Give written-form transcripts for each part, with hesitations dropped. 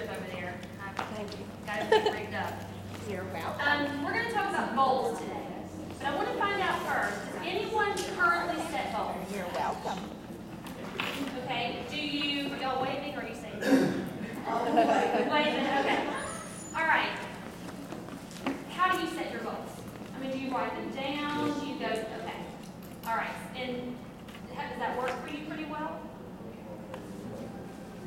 trip over there. Thank you. Got everything rigged up. You're welcome. We're going to talk about goals today. But I want to find out first, does anyone currently set goals? You're welcome. Okay, are y'all waving or are you saying? Waving, okay. All right. How do you set your goals? I mean, do you write them down? Do you go, okay. All right, and does that work for you pretty well?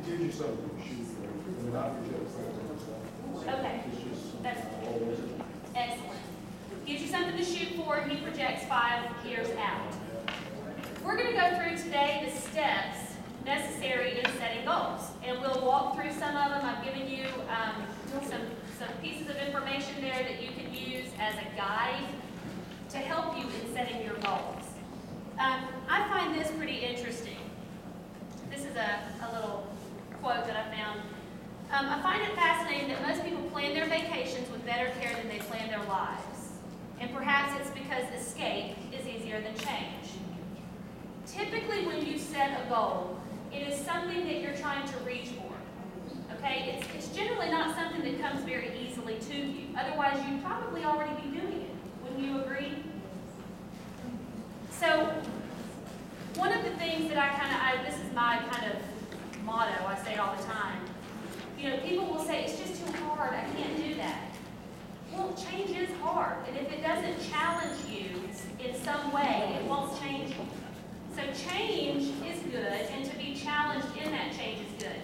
It gives you something to shoot for, not just Okay, that's excellent. Gives you something to shoot for, and he projects 5 years out. We're going to go through today the steps necessary in setting goals, and we'll walk through some of them. I've given you some pieces of information there that you can use as a guide to help you in setting your goals. I find this pretty interesting. This is a little quote that I found. I find it fascinating that most people plan their vacations with better care than they plan their lives. And perhaps it's because escape is easier than change. Typically when you set a goal, it is something that you're trying to reach for. Okay? It's generally not something that comes very easily to you. Otherwise, you'd probably already be doing it. Wouldn't you agree? So, one of the things that this is my kind of motto, I say it all the time. You know, people will say, it's just too hard, I can't do that. Well, change is hard, and if it doesn't challenge you in some way, it won't change you. So change is good, and to be challenged in that change is good.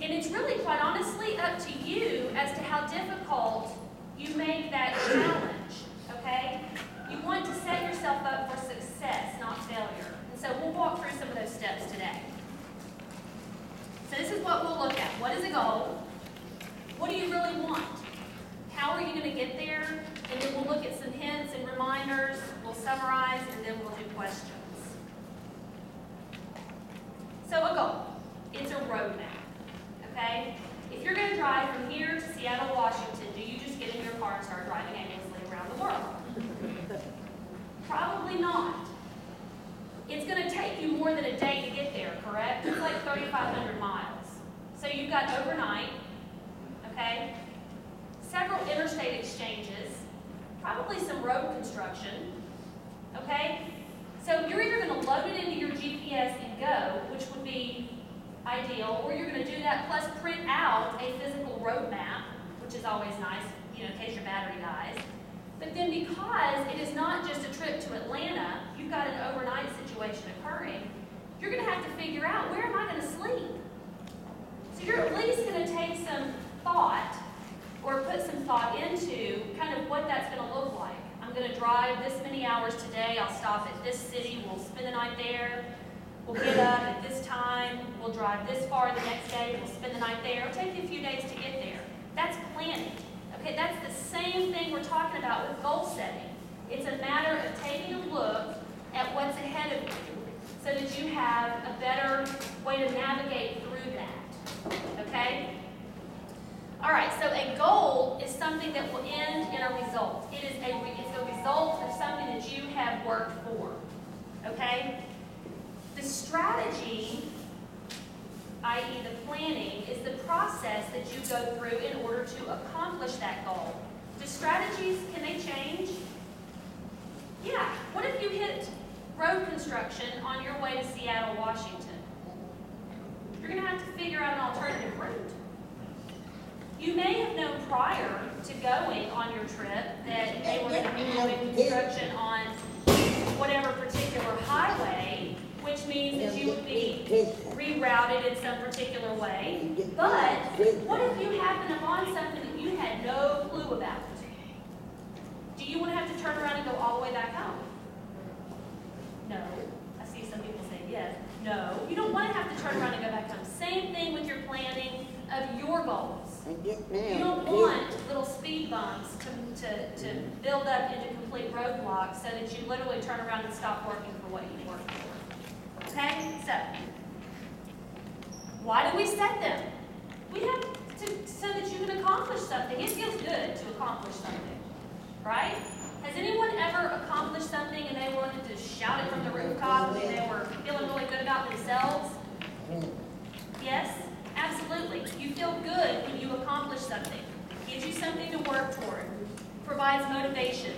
And it's really, quite honestly, up to you as to how difficult you make that challenge, okay? You want to set yourself up for success, not failure. And so we'll walk through some of those steps today. So this is what we'll look at. What is a goal? What do you really want? How are you going to get there? And then we'll look at some hints and reminders. We'll summarize, and then we'll do questions. So a goal. It's a roadmap. Okay? If you're going to drive from here to Seattle, Washington, do you just get in your car and start driving aimlessly around the world? Probably not. It's going to take you more than a day to get there, correct? It's like 3,500 miles. So you've got overnight, okay? Several interstate exchanges, probably some road construction, okay? So you're either going to load it into your GPS and go, which would be ideal, or you're going to do that plus print out a physical road map, which is always nice, you know, in case your battery dies. But then because it is not just a trip to Atlanta, you've got an overnight situation occurring, you're going to have to figure out, where am I going to sleep? So you're at least going to take some thought or put some thought into kind of what that's going to look like. I'm going to drive this many hours today. I'll stop at this city. We'll spend the night there. We'll get up at this time. We'll drive this far the next day. We'll spend the night there. It'll take you a few days to get there. That's planning. Okay, that's the same thing we're talking about with goal setting. It's a matter of taking a look at what's ahead of you so that you have a better way to navigate through that. Okay? All right, so a goal is something that will end in a result. It's a result of something that you have worked for. Okay? The strategy, i.e. the planning, is the process that you go through in order to accomplish that goal. Do strategies, can they change? Yeah. What if you hit road construction on your way to Seattle, Washington? You're going to have to figure out an alternative route. You may have known prior to going on your trip that they were going to be doing construction on whatever particular highway, which means that you would be rerouted in some particular way. But what if you happen upon something that you had no clue about? Do you want to have to turn around and go all the way back home? No. I see some people say yes. No. You don't want to have to turn around and go back home. Same thing with your planning of your goals. You don't want little speed bumps to build up into complete roadblocks so that you literally turn around and stop working for what you worked for. Okay? So, why do we set them? We have to, so that you can accomplish something. It feels good to accomplish something, right? Has anyone ever accomplished something and they wanted to shout it from the rooftop and they were feeling really good about themselves? Yes, absolutely. You feel something to work toward, provides motivation.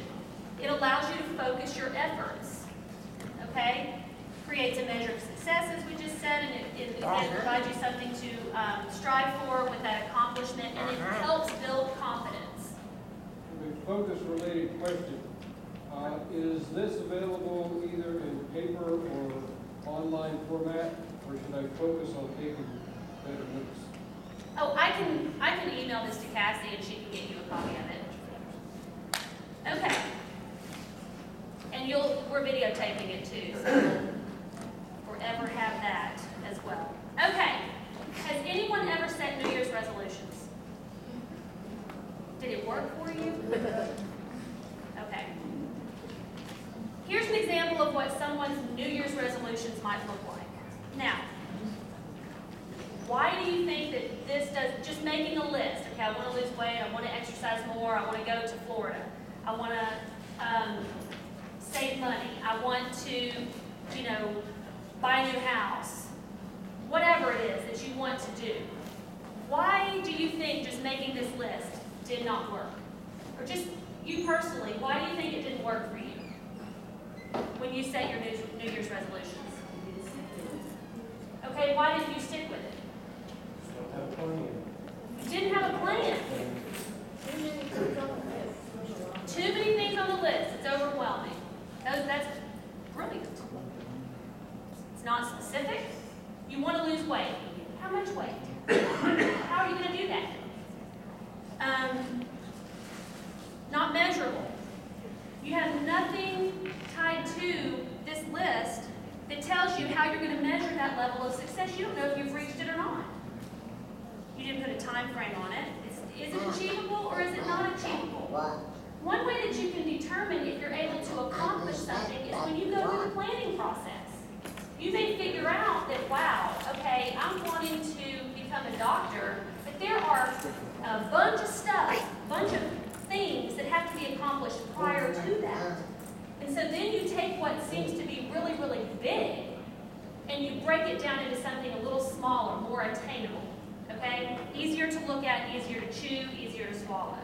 It allows you to focus your efforts, okay? Creates a measure of success, as we just said, and it provides you something to strive for with that accomplishment, and it helps build confidence. A focus-related question. Is this available either in paper or online format, or should I focus on taking better notes? Oh, I can email this to Cassie and she can get you a copy of it. Okay. And we're videotaping it too, so we'll forever have that as well. Okay. Has anyone ever set New Year's resolutions? Did it work for you? Okay. Here's an example of what someone's New Year's resolutions might look like. Now, why do you think that this does, just making a list, okay, I want to lose weight, I want to exercise more, I want to go to Florida, I want to save money, I want to, buy a new house, whatever it is that you want to do. Why do you think just making this list did not work? Or just you personally, why do you think it didn't work for you when you set your New Year's resolutions? Okay, why didn't you stick with it? You didn't have a plan. Too many things on the list. It's overwhelming. That's brilliant. It's not specific. You want to lose weight. How much weight? How are you going to do that? Not measurable. You have nothing tied to this list that tells you how you're going to measure that level of success. You don't know if you've reached it or not. You didn't put a time frame on it. Is it achievable or is it not achievable? One way that you can determine if you're able to accomplish something is when you go through the planning process. You may figure out that, wow, okay, I'm wanting to become a doctor, but there are a bunch of stuff, a bunch of things that have to be accomplished prior to that. And so then you take what seems to be really, really big, and you break it down into something a little smaller, more attainable. Okay? Easier to look at, easier to chew, easier to swallow.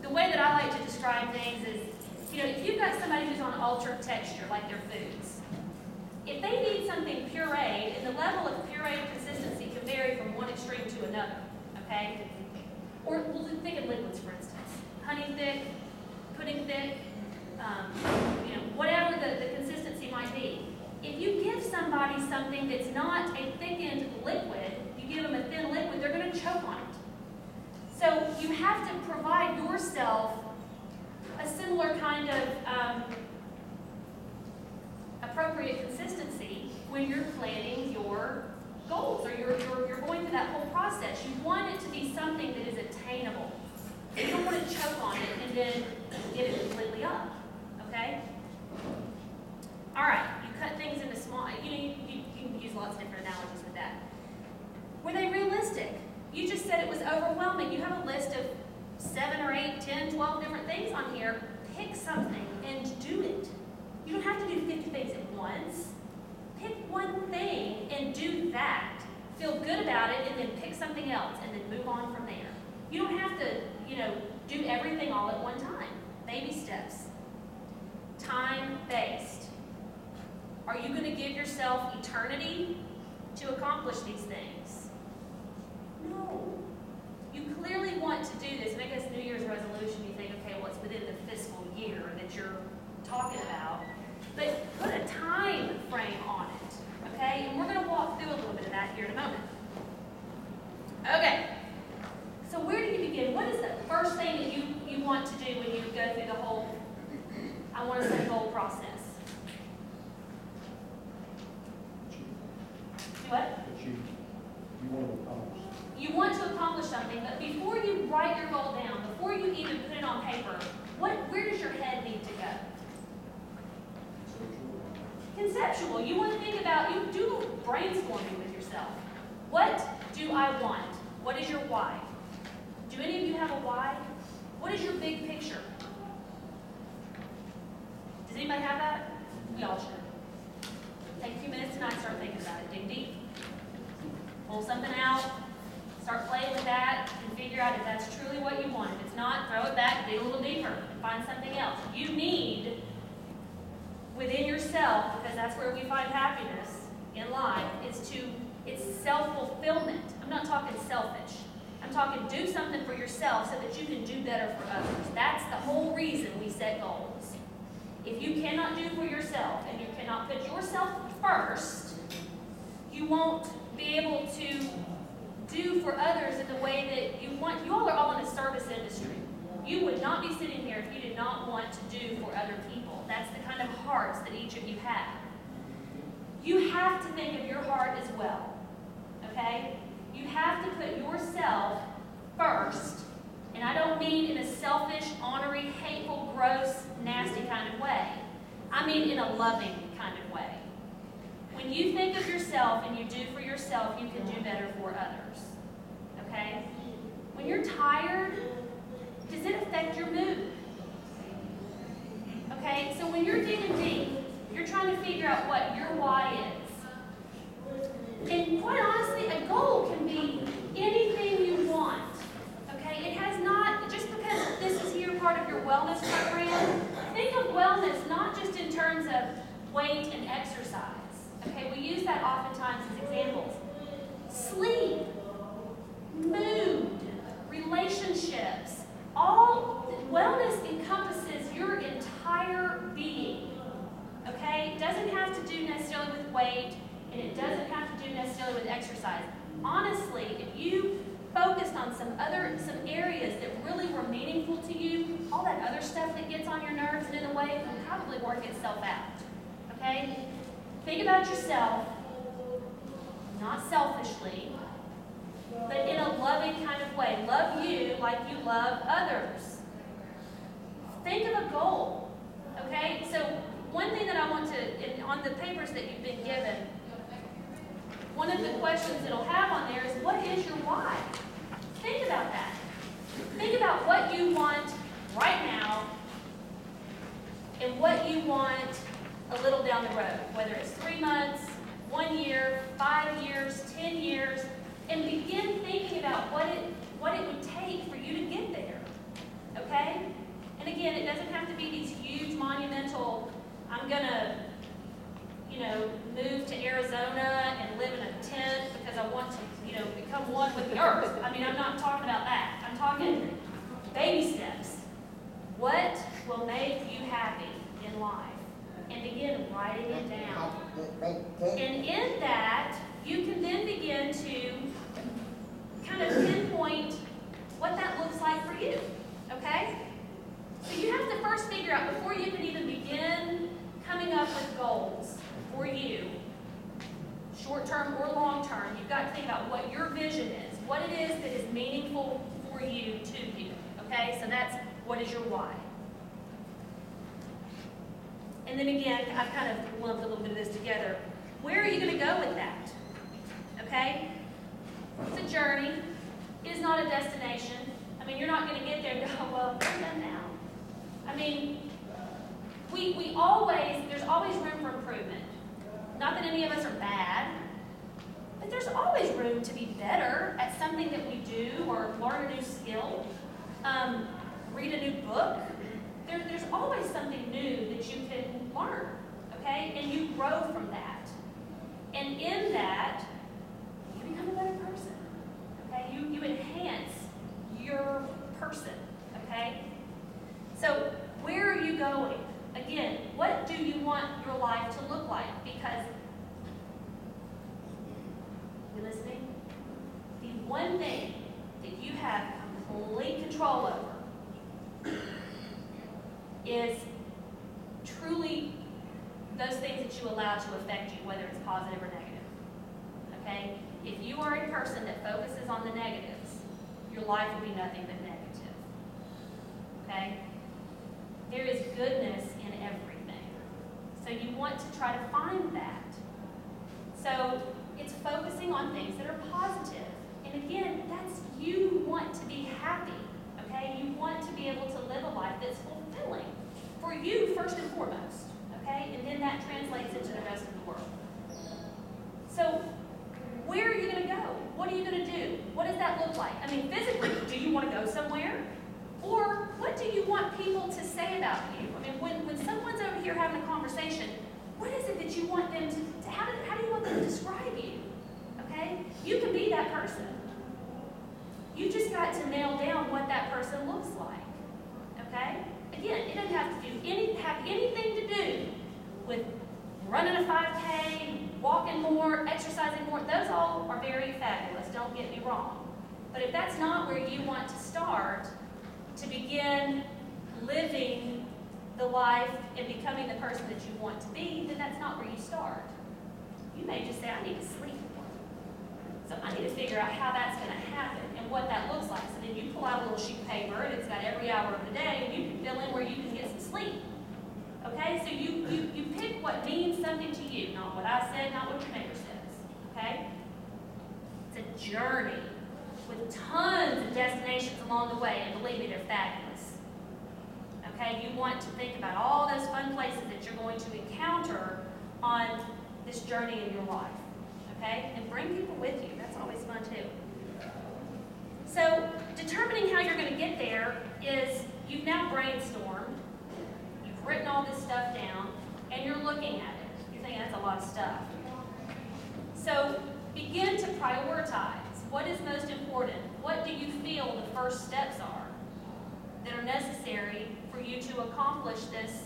The way that I like to describe things is, if you've got somebody who's on altered texture, like their foods, if they need something pureed, and the level of pureed consistency can vary from one extreme to another, okay? Or we'll think of liquids, for instance. Honey thick, pudding thick, whatever the consistency might be. If you give somebody something that's not a thickened liquid, you give them a thin liquid, they're going to choke on it. So you have to provide yourself a similar kind of appropriate consistency when you're planning your goals, or you're going through that whole process. You want it to be something that is attainable. You don't want to choke on it and then get it completely up, okay? All right, you cut things into small, you can use lots of different analogies with that. Were they realistic? You just said it was overwhelming. You have a list of 7 or 8, 10, 12 different things on here. Pick something and do it. You don't have to do 50 things at once. Pick one thing and do that. Feel good about it, and then pick something else, and then move on from there. You don't have to, do everything all at one time. Baby steps. Time-based. Are you going to give yourself eternity to accomplish these things? No. You clearly want to do this. And I guess New Year's resolution, you think, okay, well, it's within the fiscal year that you're talking about. But put a time frame on it, okay? And we're going to walk through a little bit of that here in a moment. Okay. So where do you begin? What is the first thing that you want to do when you go through the whole I want to set a goal process? Do what? You want to accomplish. You want to accomplish something, but before you write your goal down, before you even put it on paper, where does your head need to go? Conceptual. You want to think about, you do a little brainstorming with yourself. What do I want? What is your why? Do any of you have a why? What is your big picture? Does anybody have that? We all should. Take a few minutes tonight, start thinking about it. Dig deep. Pull something out. Start playing with that and figure figure out if that's truly what you want. If it's not, throw it back, dig a little deeper, and find something else. You need, within yourself, because that's where we find happiness in life, it's self-fulfillment. I'm not talking selfish. I'm talking do something for yourself so that you can do better for others. That's the whole reason we set goals. If you cannot do for yourself and you cannot put yourself first, you won't be able to do for others in the way that you want. You all are all in a service industry. You would not be sitting here if you did not want to do for other people. That's the kind of hearts that each of you have. You have to think of your heart as well, okay? You have to put yourself first, and I don't mean in a selfish, ornery, hateful, gross, nasty kind of way. I mean in a loving kind of way. When you think of yourself and you do for yourself, you can do better for others, okay? When you're tired, does it affect your mood? Okay, so when you're digging deep, you're trying to figure out what your why is. And quite honestly, a goal can be anything you want. Okay, it has not, just because this is here part of your wellness program, think of wellness not just in terms of weight and exercise. Okay, we use that oftentimes as examples. Sleep, mood, relationships, all wellness encompasses your entire being. Okay, it doesn't have to do necessarily with weight, and it doesn't have to do necessarily with exercise. Honestly, if you focused on some areas that really were meaningful to you, all that other stuff that gets on your nerves and in the way will probably work itself out. Okay? Think about yourself, not selfishly, but in a loving kind of way. Love you like you love others. Think of a goal. Okay? So one thing that I want to, on the papers that you've been given, one of the questions it'll have on there is, what is your why? Think about that. Think about what you want right now and what you want a little down the road, whether it's 3 months, 1 year, 5 years, 10 years, and begin thinking about what it would take for you to get there. Okay? And again, it doesn't have to be these huge, monumental, I'm going to, move to Arizona and live in a tent because I want to, become one with the earth. I mean, I'm not talking about that. I'm talking baby steps. What will make you happy in life? And begin writing it down. And in that, you can then begin to kind of pinpoint what that looks like for you. Okay? So you have to first figure out, before you can even begin coming up with goals for you, short-term or long-term, you've got to think about what your vision is, what it is that is meaningful for you, to you. Okay? So that's, what is your why? And then again, I've kind of lumped a little bit of this together. Where are you going to go with that? Okay? It's a journey. It is not a destination. I mean, you're not going to get there and go, well, we're done now. I mean, there's always room for improvement. Not that any of us are bad, but there's always room to be better at something that we do, or learn a new skill, read a new book. There's always something new that you can learn, okay? And you grow from that. And in that, you become a better person, okay? You enhance your person, okay? So where are you going? Again, what do you want your life to look like? Because, you listening? The one thing that you have complete control over is truly those things that you allow to affect you, whether it's positive or negative. Okay? If you are a person that focuses on the negatives, your life will be nothing but negative. Okay? There is goodness in everything. So you want to try to find that. So it's focusing on things that are positive. And again, that's, you want to be happy. Okay? You want to be able to live a life that's fulfilling for you first and foremost. Okay? And then that translates into the rest of the world. So where are you going to go? What are you going to do? What does that that look like? I mean, physically, do you want to go somewhere? Or what do you want people to say about you? I mean, when someone's over here having a conversation, what is it that you want them to how do you want them to describe you? Okay? You can be that person. You just got to nail down what that person looks like. Okay? Again, it doesn't have anything to do with running a 5K, walking more, exercising more. Those all are very fabulous, don't get me wrong. But if that's not where you want to start to begin living the life and becoming the person that you want to be, then that's not where you start. You may just say, I need to sleep more. So I need to figure out how that's going to happen and what that looks like. So then you pull out a little sheet of paper and it's got every hour of the day and you can fill in where you can get some sleep. Okay, so you pick what means something to you, not what I said, not what your neighbor says. Okay? It's a journey with tons of destinations along the way, and believe me, they're fabulous. Okay, you want to think about all those fun places that you're going to encounter on this journey in your life. Okay, and bring people with you. That's always fun too. So determining how you're going to get there is you've now brainstormed. Written all this stuff down, and you're looking at it. You're thinking, that's a lot of stuff. So begin to prioritize. What is most important? What do you feel the first steps are that are necessary for you to accomplish this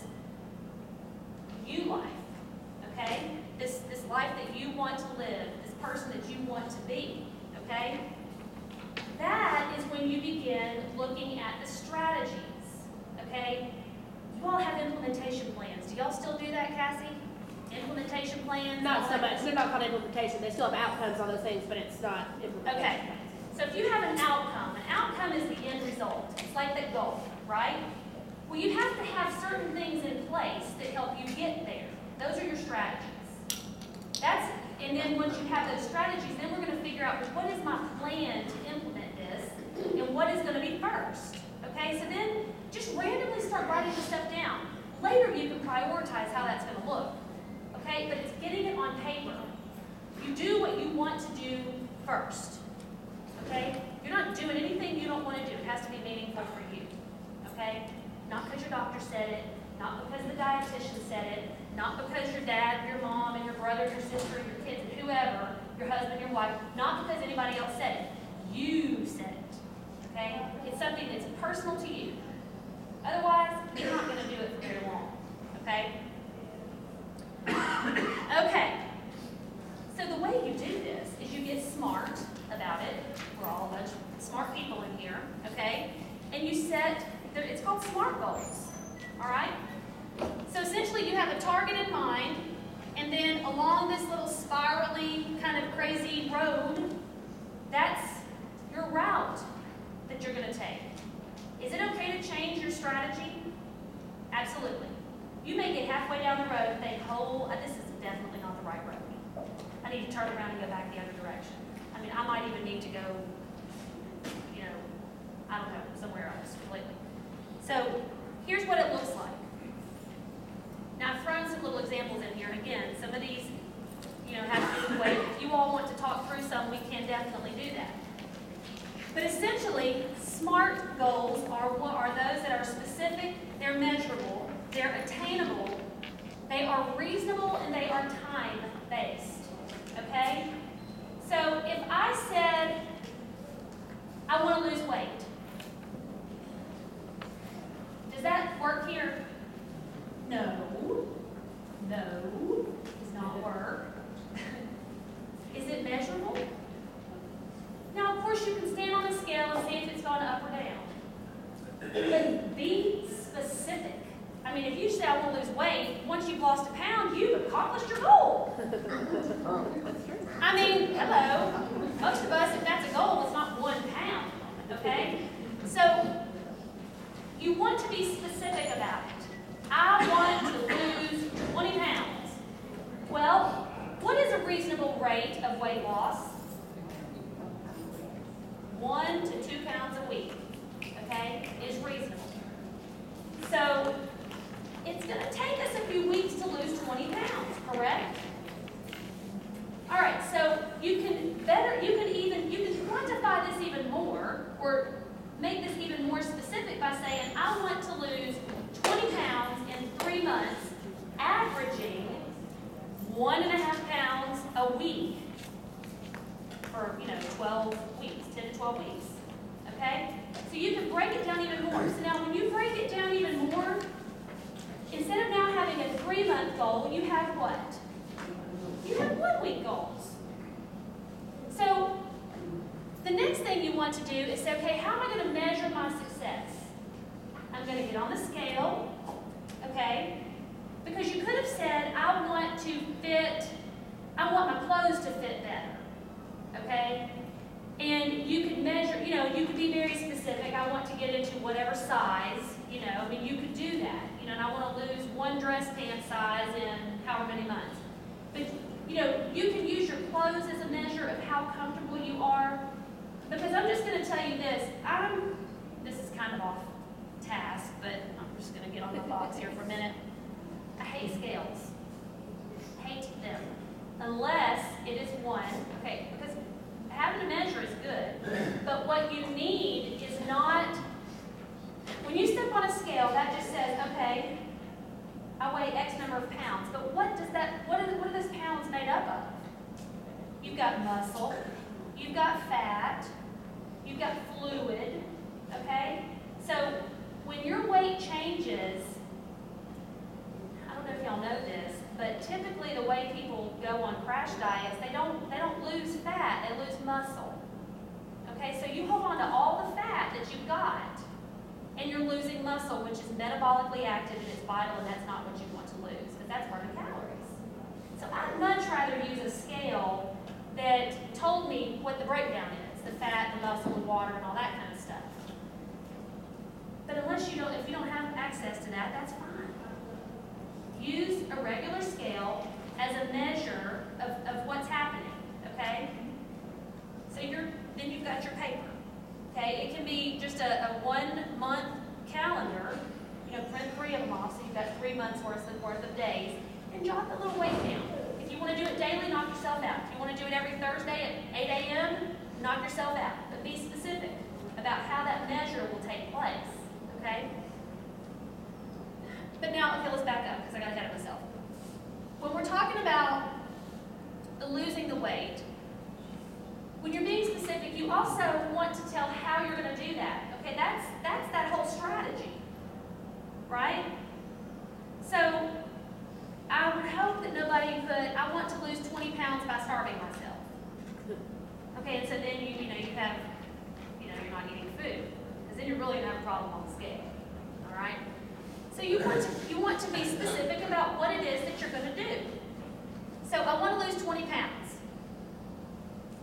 you life? Okay? This life that you want to live, this person that you want to be. Okay? That is when you begin looking at the strategies. Okay? You all have implementation plans. Do y'all still do that, Cassie? Implementation plans? Not so much. They're not called implementation. They still have outcomes on those things, but it's not implementation. Okay. So if you have an outcome is the end result. It's like the goal, right? Well, you have to have certain things in place that help you get there. Those are your strategies. And then once you have those strategies, then we're going to figure out what is my plan to implement this and what is going to be first. Okay, so then just randomly start writing the stuff down. Later you can prioritize how that's going to look. Okay, but it's getting it on paper. You do what you want to do first. Okay, you're not doing anything you don't want to do. It has to be meaningful for you. Okay, not because your doctor said it, not because the dietitian said it, not because your dad, your mom, and your brother, your sister, your kids, and whoever, your husband, your wife, not because anybody else said it. You said it. Okay? It's something that's personal to you. Otherwise, you're not going to do it for very long. Okay? Okay. So the way you do this is you get smart about it. We're all a bunch of smart people in here. Okay? And you set, it's called SMART goals. All right? So essentially you have a target in mind, and then along this little spirally kind of crazy road, that's your route that you're going to take. Is it okay to change your strategy? Absolutely. You may get halfway down the road and think, oh, this is definitely not the right road. I need to turn around and go back the other direction. I mean, I might even need to go, I don't know, somewhere else completely. So here's what it looks like. Now, I've thrown some little examples in here. Again, some of these, have to do with the way. If you all want to talk through some, we can definitely do that. But essentially, SMART goals are those that are specific, they're measurable, they're attainable, they are reasonable, and they are time-based. Okay? So if I said, I want to lose weight, does that work here? No, does not work. Is it measurable? Now, of course, you can stand on a scale and see if it's gone up or down. But be specific. I mean, if you say, I want to lose weight, once you've lost a pound, you've accomplished your goal. I mean, hello. Most of us, if that's a goal, it's not 1 pound, okay? So, you want to be specific about it. I want to lose 20 pounds. Well, what is a reasonable rate of weight loss? 1 to 2 pounds a week, okay, is reasonable. So, it's going to take us a few weeks to lose 20 pounds, correct? All right, so you can quantify simplify this even more, or make this even more specific by saying, I want to lose 20 pounds in 3 months, averaging 1.5 pounds a week for, 12 weeks, 10 to 12 weeks, okay? So you can break it down even more. So now when you break it down even more, instead of now having a 3-month goal, you have what? You have 1-week goals. So the next thing you want to do is say, okay, how am I going to measure my success? I'm going to get on the scale, okay? Because you could have said, I want my clothes to fit better, okay? And you could measure, you could be very specific. I want to get into whatever size, you could do that. And I want to lose 1 dress pant size in however many months. But, you can use your clothes as a measure of how comfortable you are. Because I'm just going to tell you this. This is kind of off task, but I'm just going to get on my box here for a minute. I hate scales. Hate them. Unless it is one, okay, because having a measure is good. But what you need is not, when you step on a scale, that just says, okay, I weigh X number of pounds. But what are those pounds made up of? You've got muscle, you've got fat, you've got fluid, okay? So when your weight changes, I don't know if y'all know this, but typically the way people go on crash diets, they don't lose fat, they lose muscle. Okay, so you hold on to all the fat that you've got, and you're losing muscle, which is metabolically active and it's vital, and that's not what you want to lose, because that's burning calories. So I'd much rather use a scale that told me what the breakdown is, the fat, the muscle, the water, and all that kind of stuff. But if you don't have access to that, that's fine. Use a regular scale as a measure of what's happening, okay? So then you've got your paper, okay? It can be just a 1-month calendar, print 3 of them off, so you've got 3 months worth of days, and jot the little weight down. If you want to do it daily, knock yourself out. If you want to do it every Thursday at 8 a.m., knock yourself out. But be specific about how that measure will take place, okay? But now, okay, let's back up because I got ahead of myself. When we're talking about losing the weight, when you're being specific, you also want to tell how you're going to do that. Okay, that's that whole strategy, right? So I would hope that nobody put, I want to lose 20 pounds by starving myself. Okay, and so then you have, you're not eating food, because then you're really going to have a problem on the scale. All right. So you want to be specific about what it is that you're going to do. So I want to lose 20 pounds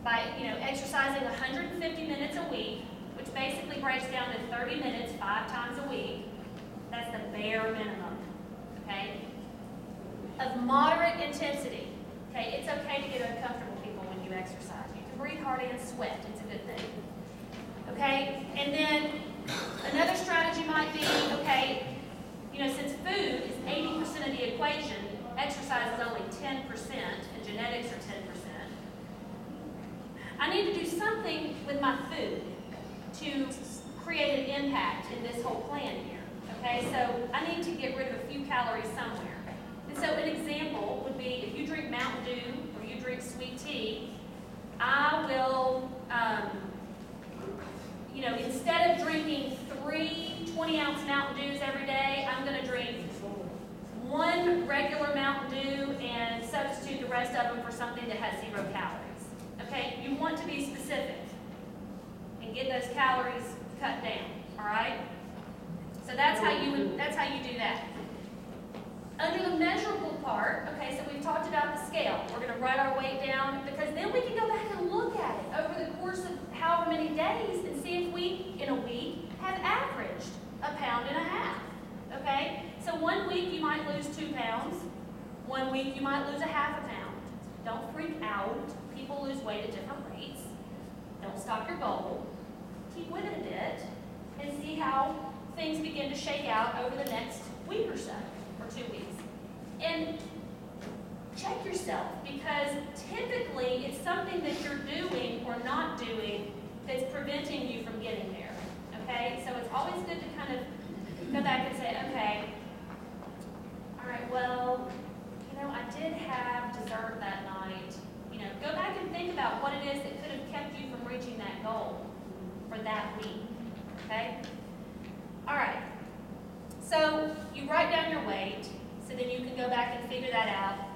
by exercising 150 minutes a week, which basically breaks down to 30 minutes 5 times a week. That's the bare minimum, okay? Of moderate intensity. Okay, it's okay to get uncomfortable, people, when you exercise. You can breathe hard and sweat. It's a good thing. Okay, and then another strategy might be, okay, since food is 80% of the equation, exercise is only 10%, and genetics are 10%. I need to do something with my food to create an impact in this whole plan here. Okay, so I need to get rid of a few calories somewhere. And so an example would be if you drink Mountain Dew or you drink sweet tea, I will, instead of drinking 3 20-ounce Mountain Dews every day, I'm going to drink 1 regular Mountain Dew and substitute the rest of them for something that has 0 calories. Okay, you want to be specific and get those calories cut down. All right. So that's how you do that. Under the measurable part, okay, so we've talked about the scale. We're going to write our weight down because then we can go back and look at it over the course of however many days and see if we, in a week, have averaged 1.5 pounds. Okay? So 1 week you might lose 2 pounds. 1 week you might lose 0.5 pound. Don't freak out. People lose weight at different rates. Don't stop your goal. Keep with it a bit and see how things begin to shake out over the next week or so, or 2 weeks. And check yourself, because typically it's something that you're doing or not doing that's preventing you from getting there, okay? So it's always good to kind of go back and say, okay, all right, well, you know, I did have dessert that night. You know, go back and think about what it is that could have kept you from reaching that goal for that week, okay? All right, so you write down your weight, so then you can go back and figure that out.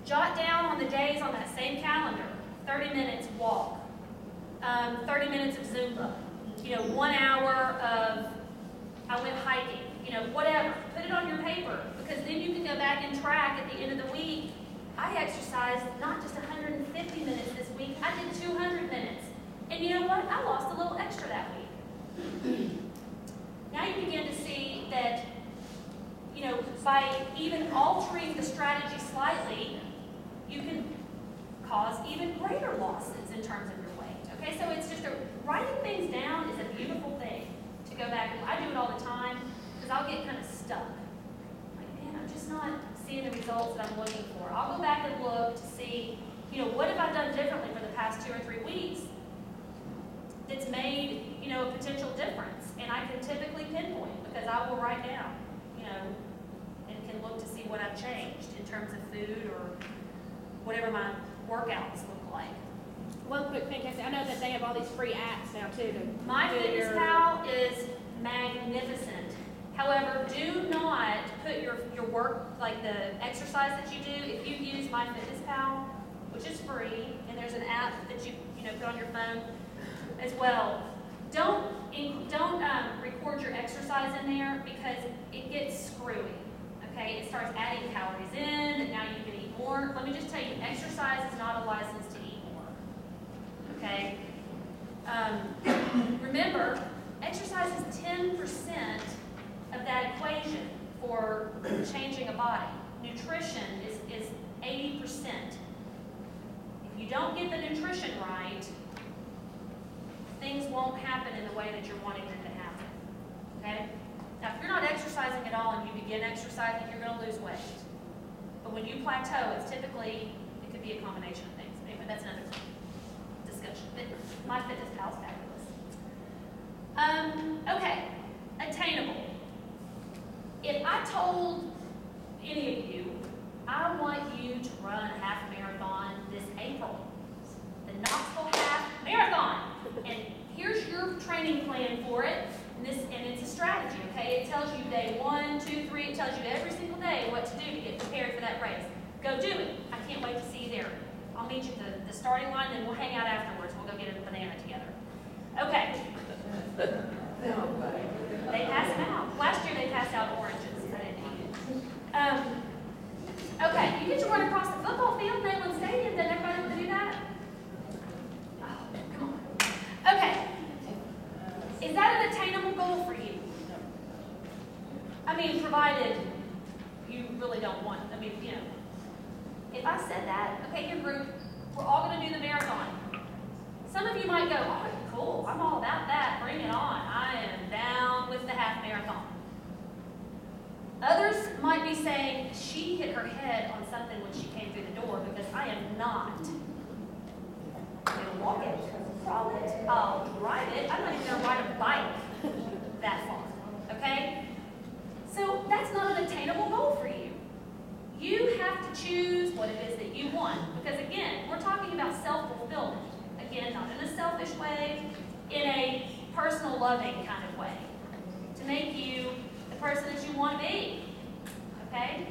Jot down on the days on that same calendar, 30 minutes walk, 30 minutes of Zumba, you know, 1 hour of I went hiking, you know, whatever. Put it on your paper, because then you can go back and track at the end of the week. I exercised not just 150 minutes this week, I did 200 minutes. And you know what? I lost a little extra that week. Now you begin to see that, you know, by even altering the strategy slightly, you can cause even greater losses in terms of your weight. Okay, so it's just writing things down is a beautiful thing to go back and I do it all the time because I'll get kind of stuck. Like, man, I'm just not seeing the results that I'm looking for. I'll go back and look to see, you know, what have I done differently for the past 2 or 3 weeks that's made, you know, a potential difference. And I can typically pinpoint because I will write down, you know, and can look to see what I've changed in terms of food or whatever my workouts look like. One quick thing, Casey, I know that they have all these free apps now too. MyFitnessPal is magnificent. However, do not put your work, like the exercise that you do, if you use MyFitnessPal, which is free, and there's an app that you put on your phone as well. Don't record your exercise in there because it gets screwy. Okay, it starts adding calories in, and now you can eat more. Let me just tell you, exercise is not a license to eat more. Okay. Remember, exercise is 10% of that equation for changing a body. Nutrition is 80%. If you don't get the nutrition right, things won't happen in the way that you're wanting them to happen. Okay? Now, if you're not exercising at all and you begin exercising, you're going to lose weight. But when you plateau, it's typically, it could be a combination of things. Anyway, that's another discussion. But MyFitnessPal is fabulous. Okay, attainable. If I told any of you, I want you to run a half marathon this April, the Knoxville Half Marathon, and here's your training plan for it, and it's a strategy, okay? It tells you day 1, 2, 3, it tells you every single day what to do to get prepared for that race. Go do it. I can't wait to see you there. I'll meet you at the starting line, and we'll hang out afterwards. We'll go get a banana together. Okay. They pass them out. Last year they passed out oranges. I didn't eat it. Okay, you get to run across the football field, Neyland Stadium. Doesn't everybody want to do that? Oh, come on. Okay. Is that an attainable goal for you? I mean, provided you really don't want, I mean, you know. If I said that, okay, your group, we're all going to do the marathon. Some of you might go, oh, cool, I'm all about that, bring it on. I am down with the half marathon. Others might be saying, she hit her head on something when she came through the door because I am not. I'm going to walk it, crawl it, I'll ride it. I'm not even going to ride a bike that far, okay? So that's not an attainable goal for you. You have to choose what it is that you want. Because again, we're talking about self-fulfillment. Again, not in a selfish way, in a personal loving kind of way. To make you the person that you want to be. Okay?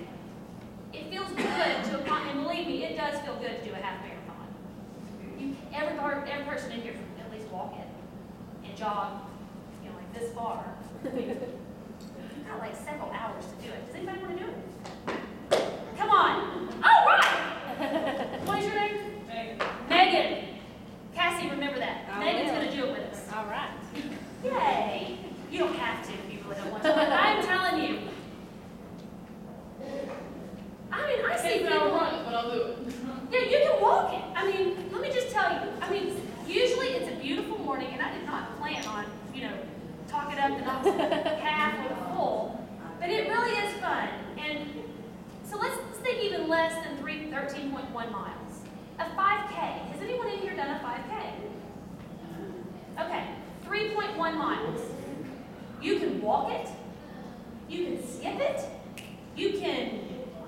It feels good to, and believe me, it does feel good to do a half marathon. Every person in here can at least walk it and jog, you know, like this far. You've got like several hours to do it. Does anybody want to do it? Come on. All right. What is your name? Megan. Megan. Cassie, remember that. Megan's going to do it with us. All right. Yay. You don't have to if you really don't want to. But I'm telling you. I mean, I see people. But I'll do it. Yeah, you can walk it. I mean, let me just tell you. I mean, usually it's a beautiful morning, and I did not plan on, you know, talking up the half or the full. But it really is fun. And walk it, you can skip it, you can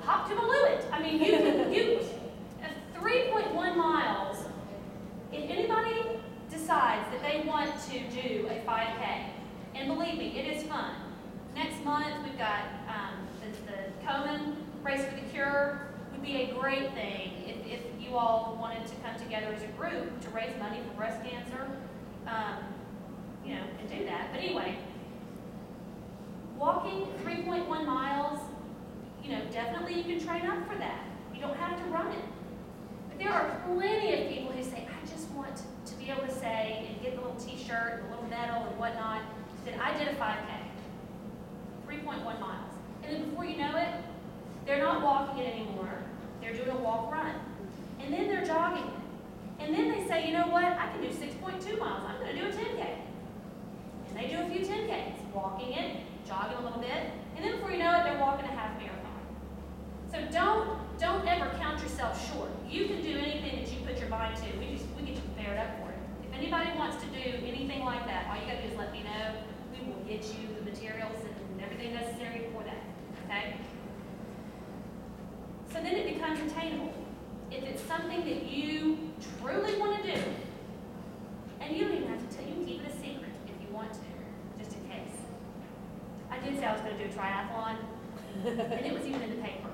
hop to it. I mean, 3.1 miles, if anybody decides that they want to do a 5K, and believe me, it is fun. Next month, we've got the Komen Race for the Cure. Would be a great thing if you all wanted to come together as a group to raise money for breast cancer, and do that. But anyway, walking 3.1 miles, definitely you can train up for that. You don't have to run it. But there are plenty of people who say, I just want to be able to say and get the little t-shirt and the little medal and whatnot that I did a 5K, 3.1 miles. And then before you know it, they're not walking it anymore. They're doing a walk-run. And then they're jogging it. And then they say, you know what, I can do 6.2 miles. I'm going to do a 10K. And they do a few 10Ks, walking it, jogging a little bit, and then before you know it, they're walking a half marathon. So don't ever count yourself short. You can do anything that you put your mind to. We get you prepared up for it. If anybody wants to do anything like that, all you got to do is let me know. We will get you the materials and everything necessary for that. Okay? So then it becomes attainable. If it's something that you truly want to do, and you don't even have to tell, you can keep it a secret if you want to, just in case. I did say I was going to do a triathlon, and it was even in the paper.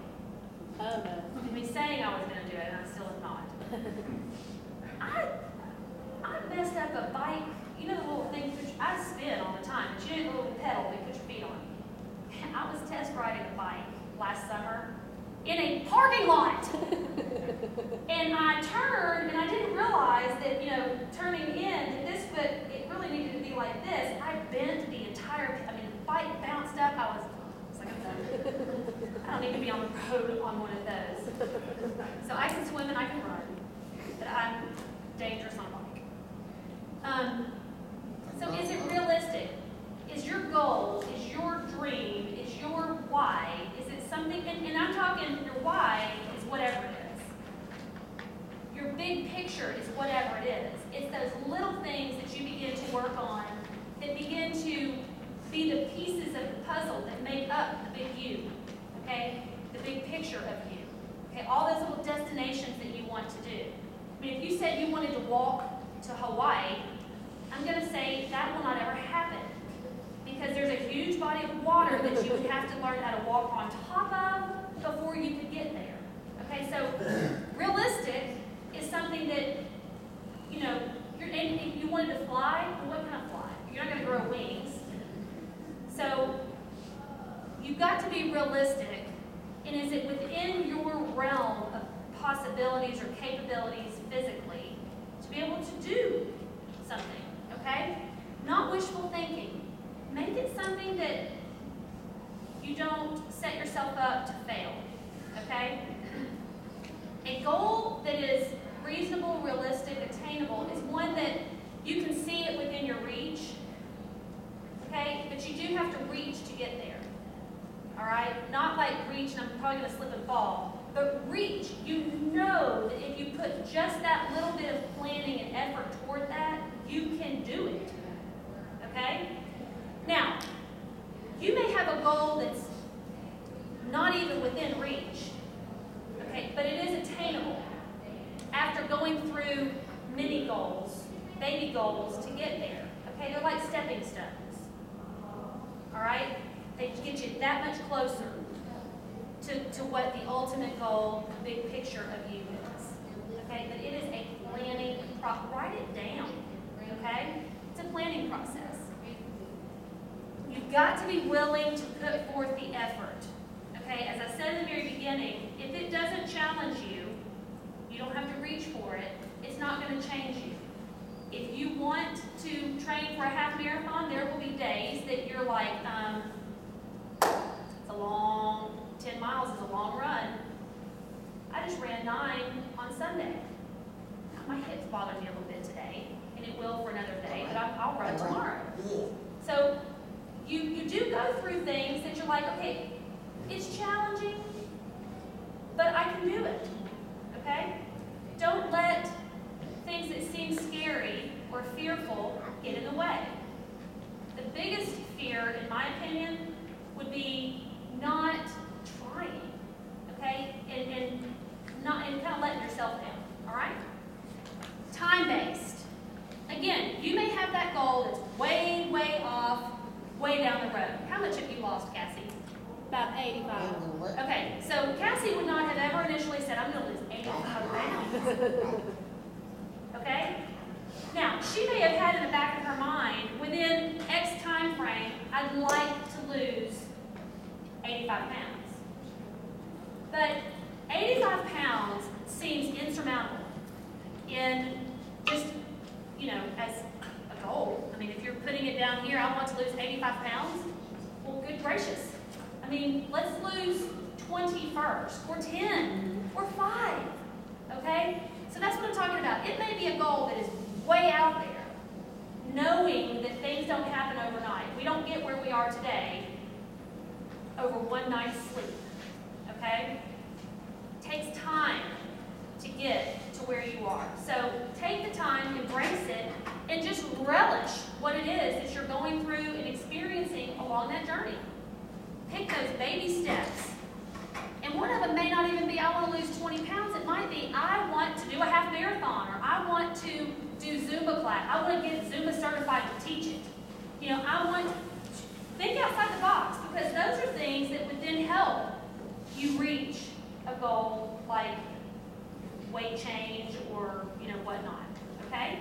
Oh, no. I mean, saying I was going to do it, and I still am not. I messed up a bike. You know the little thing, I spin all the time, but you know the little pedal that you put your feet on. And I was test riding a bike last summer in a parking lot. And I turned, and I didn't realize that, turning in, that this foot, it really needed to be like this. I bent the entire, the bike bounced up. I was like, I'm done. I don't need to be on the road on one of those. So I can swim and I can run, but I'm dangerous on a bike. So is it realistic? Is your goal, is your dream, is your why, is it something, and I'm talking your why is whatever it is. Your big picture is whatever it is. It's those little things that you begin to work on that begin to be the pieces of the puzzle that make up the big you, okay? The big picture of you, okay? All those little destinations that you want to do. If you said you wanted to walk to Hawaii, I'm going to say that will not ever happen because there's a huge body of water that you would have to learn how to walk on top of before you could get there, okay? So realistic is something that, and if you wanted to fly, well, what kind of fly? You're not going to grow wings. So you've got to be realistic, and is it within your realm of possibilities or capabilities physically to be able to do something, okay? Not wishful thinking. Make it something that you don't set yourself up to fail, okay? A goal that is reasonable, realistic, attainable is one that you can see it within your reach, okay? But you do have to reach to get there, all right? Not like reach, and I'm probably going to slip and fall, but reach. You know that if you put just that little bit of planning and effort toward that, you can do it, okay? Now, you may have a goal that's not even within reach, okay, but it is attainable after going through mini goals, baby goals to get there, okay? They're like stepping stones, all right? They get you that much closer to what the ultimate goal, the big picture of you is, okay? But it is a planning process. Write it down, okay? It's a planning process. You've got to be willing to put forth the effort, okay? As I said in the very beginning, if it doesn't challenge you, you don't have to reach for it. It's not going to change you. If you want to train for a half marathon, there will be days that you're like, it's a long, 10 miles is a long run. I just ran 9 on Sunday. Now, my hips bother me a little bit today, and it will for another day, but I'll run tomorrow. So you do go through things that you're like, okay, it's challenging, but I can do it, okay? Don't let things that seem scary or fearful get in the way. The biggest fear, in my opinion, would be not trying, okay? And kind of letting yourself down, all right? Time-based. Again, you may have that goal that's way, way off, way down the road. How much have you lost, Cassie? About 85. Okay, so Cassie would not have ever initially said, I'm going to lose 85 pounds. Okay? Now, she may have had in the back of her mind, within X time frame, I'd like to lose 85 pounds. But 85 pounds seems insurmountable in just, as a goal. I mean, if you're putting it down here, I want to lose 85 pounds, well, good gracious. I mean, let's lose 20 first, or 10, or 5, okay? So that's what I'm talking about. It may be a goal that is way out there, knowing that things don't happen overnight. We don't get where we are today over one night's sleep, okay? It takes time to get to where you are. So take the time, embrace it, and just relish what it is that you're going through and experiencing along that journey. Pick those baby steps. And one of them may not even be, I want to lose 20 pounds. It might be, I want to do a half marathon, or I want to do Zumba class. I want to get Zumba certified to teach it. Think outside the box, because those are things that would then help you reach a goal like weight change or, whatnot, okay?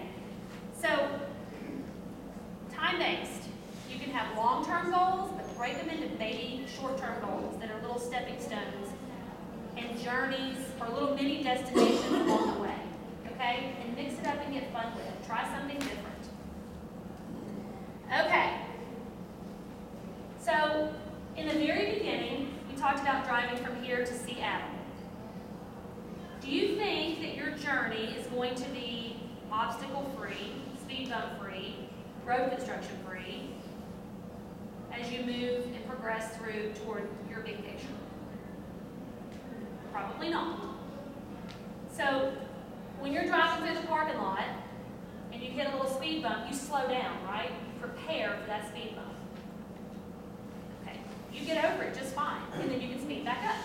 So, time-based. You can have long-term goals, but break them into baby short-term goals that are little stepping stones and journeys or little mini destinations along the way, okay? And mix it up and get fun with it. Try something different. Okay. So, in the very beginning, we talked about driving from here to Seattle. Do you think that your journey is going to be obstacle-free, speed bump-free, road construction-free, as you move and progress through toward your big picture? Probably not. So, when you're driving through the parking lot and you hit a little speed bump, you slow down, right? Prepare for that speed bump. Okay, you get over it just fine, and then you can speed back up.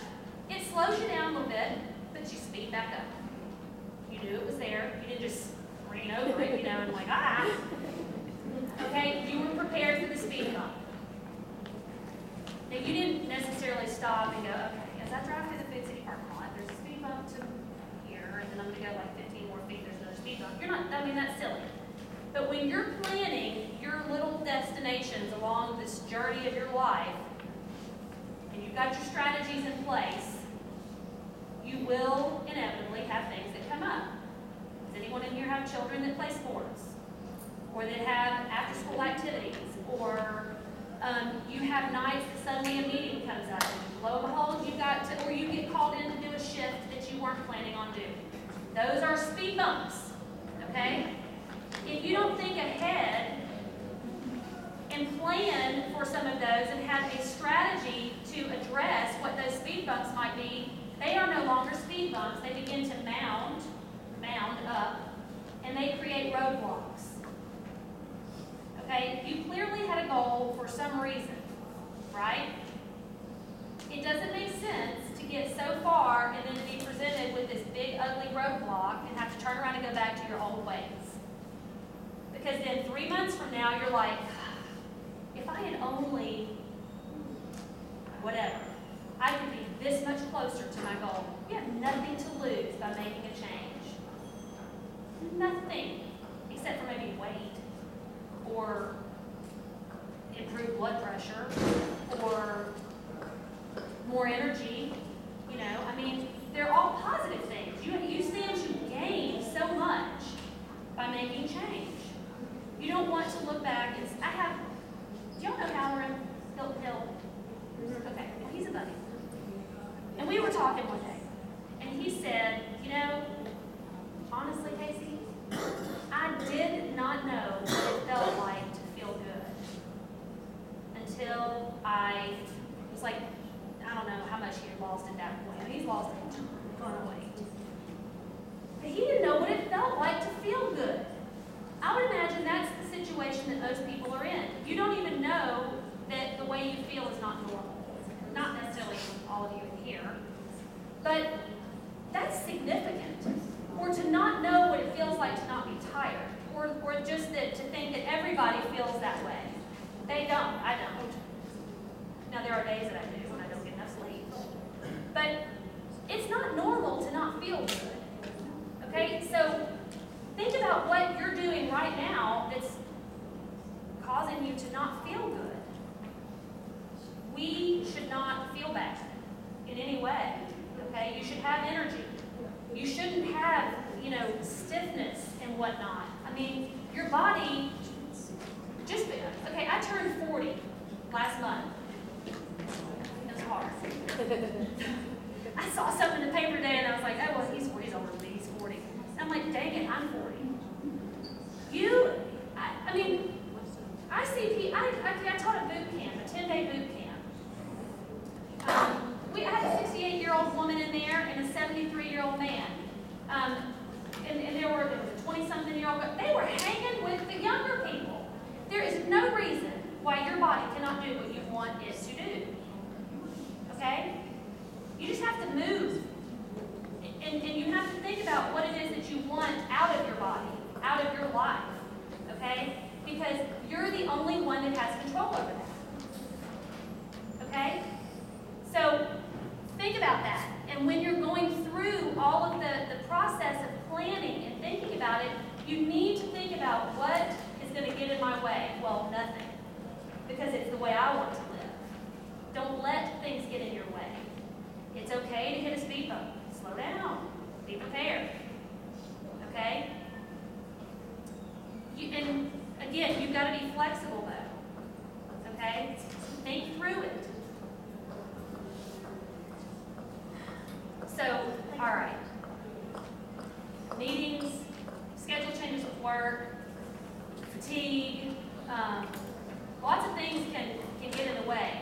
It slows you down a little bit, but you speed back up. You knew it was there. You didn't just ran over it, and like, ah. Okay, you were prepared for the speed bump. Now, you didn't necessarily stop and go, okay, as I drive through the Food City parking lot, there's a speed bump to here, and then I'm going to go like 15 more feet, there's another speed bump. That's silly. But when you're planning your little destinations along this journey of your life, and you've got your strategies in place, you will inevitably have things that come up. Does anyone in here have children that play sports? Or that have after-school activities? Or you have nights that suddenly a meeting comes up, and lo and behold, or you get called in to do a shift that you weren't planning on doing. Those are speed bumps, okay? If you don't think ahead and plan for some of those and have a strategy to address what those speed bumps might be, they are no longer speed bumps. They begin to mound up, and they create roadblocks. Okay, you clearly had a goal for some reason, right? It doesn't make sense to get so far and then to be presented with this big, ugly roadblock and have to turn around and go back to your old ways. Because then 3 months from now, you're like, if I had only, whatever, I could be this much closer to my goal. You have nothing to lose by making a change. Nothing, except for maybe weight, or improved blood pressure, or more energy. They're all positive things. You stand to gain so much by making change. You don't want to look back and do y'all know Halloran Hilton Hill? Okay, well, he's a buddy. And we were talking one day, and he said, honestly, Casey, I did not know what it felt like to feel good until I was like, I don't know how much he had lost at that point. He's lost a ton of weight. But he didn't know what it felt like to feel good. I would imagine that's the situation that most people are in. You don't even here. But that's significant. Or to not know what it feels like to not be tired. Or just that to think that everybody feels that way. They don't. I don't. Now, there are days that I do when I don't get enough sleep. But it's not normal to not feel good. Okay? So think about what you're doing right now that's causing you to not feel good. We should not feel bad in any way. Okay? You should have energy. You shouldn't have, stiffness and whatnot. I mean, your body, okay, I turned 40 last month. It was hard. I saw something in the paper today and I was like, oh, well, he's older than me, he's 40. And I'm like, dang it, I'm 40. I taught a boot camp, a 10-day boot camp. I had a 68-year-old woman in there and a 73-year-old man. And there was a 20-something-year-old, but they were hanging with the younger people. There is no reason why your body cannot do what you want it to do. Okay? You just have to move. And you have to think about what it is that you want out of your body, out of your life. Okay? Because you're the only one that has control over that. Okay? So think about that. And when you're going through all of the process of planning and thinking about it, you need to think about what is going to get in my way. Well, nothing. Because it's the way I want to live. Don't let things get in your way. It's okay to hit a speed bump. Slow down. Be prepared. Okay? And again, you've got to be flexible though. Okay? Think through it. So, all right. Meetings, schedule changes at work, fatigue, lots of things can get in the way.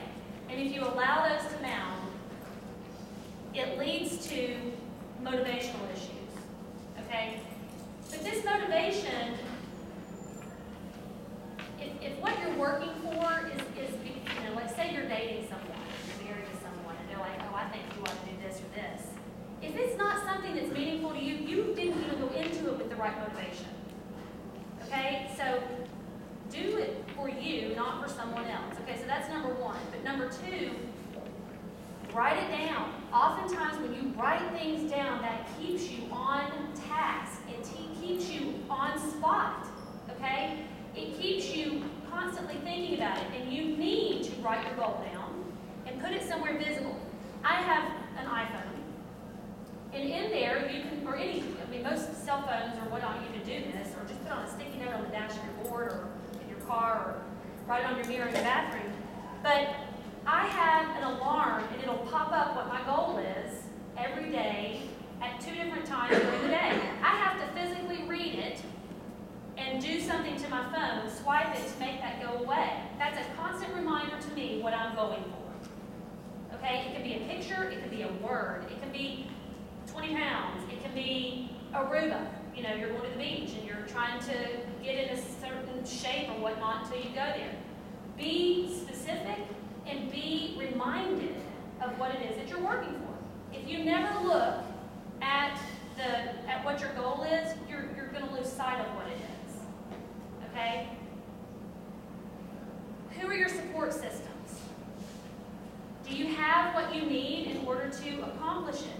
And if you allow those to mount, it leads to motivational issues. Okay? But this motivation, if what you're working for is let's say you're dating someone, you're married to someone, and they're like, oh, I think you ought to do this or this. If it's not something that's meaningful to you, you didn't even go into it with the right motivation. Okay? So do it for you, not for someone else. Okay, so that's number one. But number two, write it down. Oftentimes when you write things down, that keeps you on task. It keeps you on spot. Okay? It keeps you constantly thinking about it. And you need to write your goal down and put it somewhere visible. I have an iPhone. And in there, you can, most cell phones or whatnot, you can do this, or just put on a sticky note on the dash of your board or in your car or right on your mirror in your bathroom. But I have an alarm, and it'll pop up what my goal is every day at 2 different times during the day. I have to physically read it and do something to my phone, swipe it to make that go away. That's a constant reminder to me what I'm going for. Okay? It can be a picture, it can be a word, it can be 20 pounds, it can be Aruba. You're going to the beach and you're trying to get in a certain shape or whatnot until you go there. Be specific and be reminded of what it is that you're working for. If you never look at what your goal is, you're going to lose sight of what it is. Okay? Who are your support systems? Do you have what you need in order to accomplish it?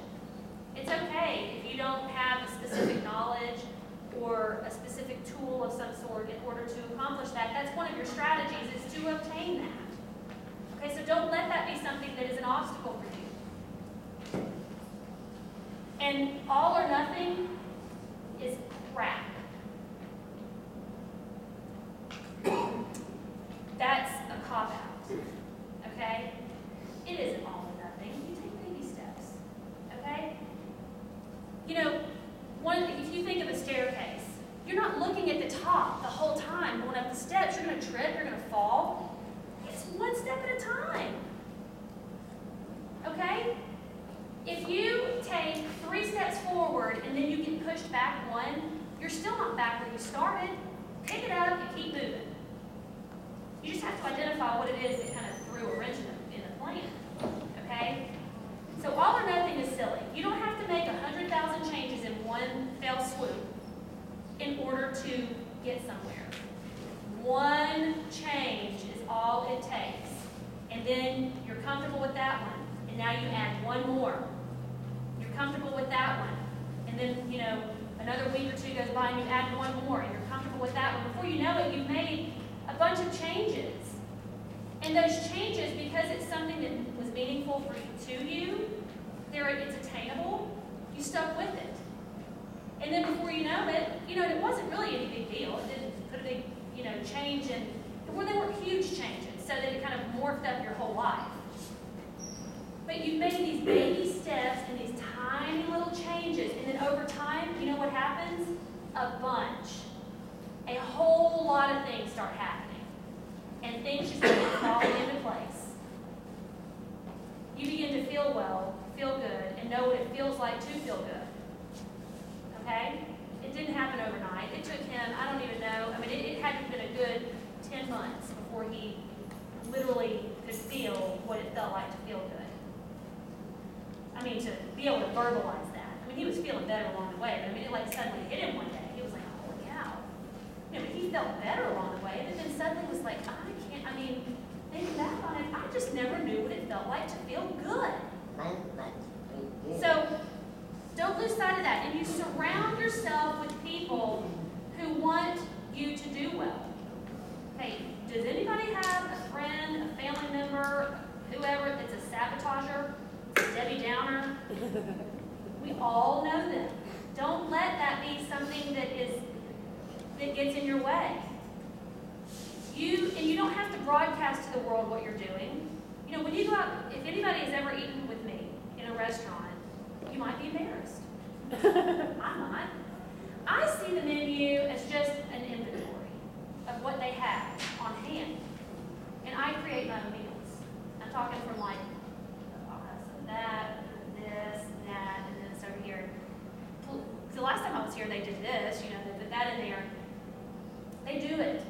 It's okay if you don't have a specific knowledge or a specific tool of some sort in order to accomplish that. That's one of your strategies, is to obtain that. Okay, so don't let that be something that is an obstacle for you. And all or nothing is crap. That's a cop-out. Okay? It isn't all or nothing. You take baby steps. Okay? If you think of a staircase, you're not looking at the top the whole time going up the steps. You're going to trip, you're going to fall. It's one step at a time. Okay? If you take 3 steps forward and then you get pushed back 1, you're still not back where you started. Pick it up and keep moving. You just have to identify what it is that kind of threw a wrench in the plan. Okay? So all or nothing is silly. You don't have to make 100,000 changes in one fell swoop in order to get somewhere. One change is all it takes. And then you're comfortable with that one. And now you add one more. You're comfortable with that one. And then, another week or two goes by and you add one more and you're comfortable with that one. Before you know it, you've made a bunch of changes. And those changes, because it's something that was meaningful to you, it's attainable, you stuck with it. And then before you know it, it wasn't really any big deal. It didn't put a big, change in, well, they weren't huge changes, so that it kind of morphed up your whole life. But you've made these baby steps and these tiny little changes, and then over time, you know what happens? A bunch. A whole lot of things start happening. And things just begin falling into place. You begin to feel well, feel good, and know what it feels like to feel good. Okay? It didn't happen overnight. It took him, I don't even know, it had to have been a good 10 months before he literally could feel what it felt like to feel good. To be able to verbalize that. He was feeling better along the way, but it suddenly hit him one day. He was like, holy cow. But he felt better along the way, but then suddenly was like, thinking back on it, I just never knew what it felt like to feel good. So, don't lose sight of that. And you surround yourself with people who want you to do well. Okay, does anybody have a friend, a family member, whoever that's a sabotager, a Debbie Downer? We all know them. Don't let that be something that gets in your way. You don't have to broadcast to the world what you're doing. When you go out, if anybody has ever eaten with me in a restaurant, you might be embarrassed. I'm not. I see the menu as just an inventory of what they have on hand. And I create my own meals. I'm talking from so that, this, that, and this over here. Well, the last time I was here, they did this, they put that in there. They do it.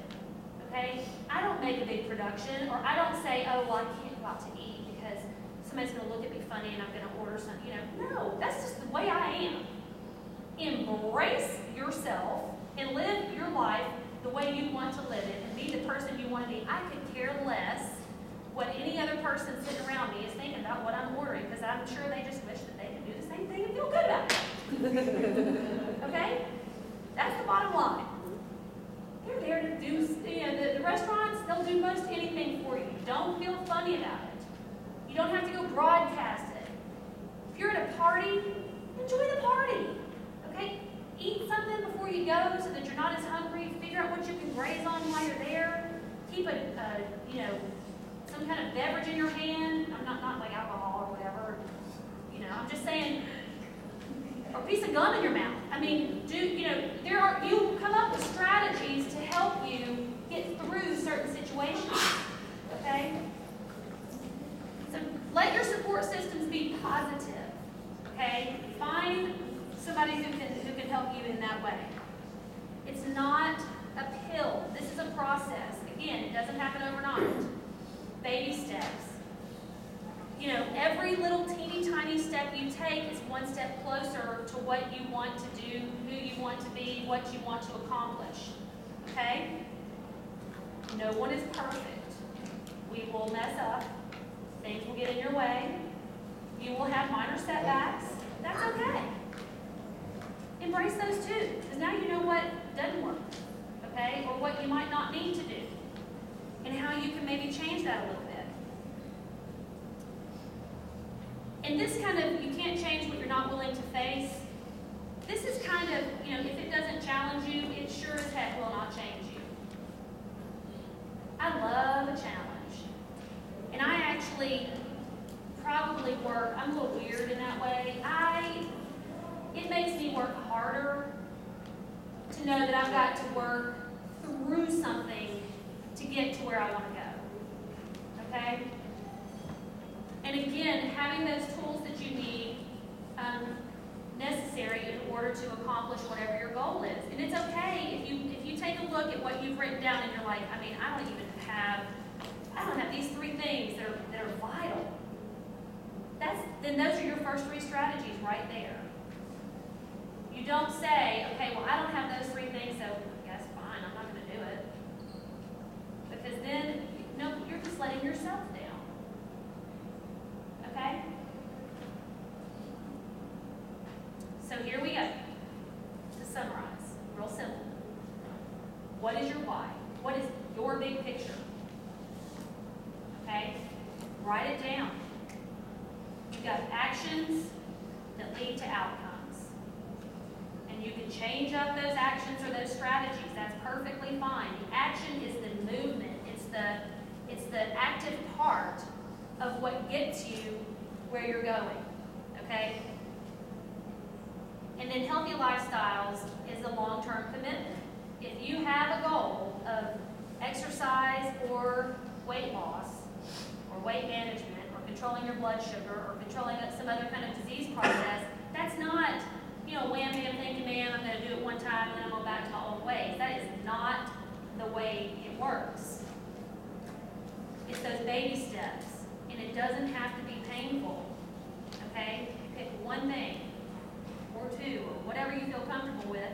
Okay? I don't make a big production, or I don't say, oh, well, I can't go out to eat because somebody's going to look at me funny and I'm going to order something. No, that's just the way I am. Embrace yourself and live your life the way you want to live it and be the person you want to be. I could care less what any other person sitting around me is thinking about what I'm ordering, because I'm sure they just wish that they could do the same thing and feel good about it. Okay? That's the bottom line. They're there to do, the restaurants, they'll do most anything for you. Don't feel funny about it. You don't have to go broadcast it. If you're at a party, enjoy the party. Okay? Eat something before you go so that you're not as hungry. Figure out what you can graze on while you're there. Keep some kind of beverage in your hand. I'm not like alcohol or whatever. I'm just saying, or a piece of gum in your mouth. You come up with strategies to help you get through certain situations. Okay? So let your support systems be positive. Okay? Find somebody who can help you in that way. It's not a pill. This is a process. Again, it doesn't happen overnight. Baby steps. Every little teeny tiny step you take is one step closer to what you want to do, who you want to be, what you want to accomplish. Okay? No one is perfect. We will mess up. Things will get in your way. You will have minor setbacks. That's okay. Embrace those too, because now you know what doesn't work, okay? Or what you might not need to do, and how you can maybe change that a little bit. And this you can't change what you're not willing to face. This is if it doesn't challenge you, it sure as heck will not change you. I love a challenge. And I actually probably work, I'm a little weird in that way. It makes me work harder to know that I've got to work through something to get to where I want to go. Okay? And again, having those tools that you need necessary in order to accomplish whatever your goal is. And it's okay if you take a look at what you've written down and you're like, I don't have these 3 things that are vital. That's then those are your first 3 strategies right there. You don't say, okay, well, I don't have those 3 things, so I guess fine, I'm not going to do it. Because then, no, you're just letting yourself down. Okay? So here we go. To summarize, real simple. What is your why? What is your big picture? Okay? Write it down. You've got actions that lead to outcomes. And you can change up those actions or those strategies. That's perfectly fine. The action is the movement. It's the active part of what gets you where you're going. Okay? And then healthy lifestyles is a long-term commitment. If you have a goal of exercise or weight loss or weight management or controlling your blood sugar or controlling some other kind of disease process, that's not, wham, bam, thank you, ma'am, I'm going to do it one time and then I'm going back to my old ways. That is not the way it works. It's those baby steps, and it doesn't have to be painful. Okay? Pick one thing or 2 or whatever you feel comfortable with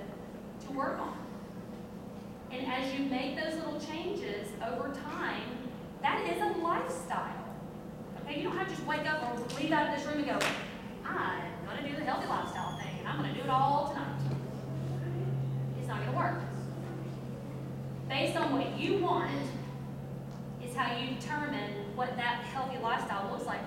to work on. And as you make those little changes over time, that is a lifestyle. Okay, you don't have to just wake up or leave out of this room and go, I'm going to do the healthy lifestyle thing, and I'm going to do it all tonight. It's not going to work. Based on what you want is how you determine what that healthy lifestyle looks like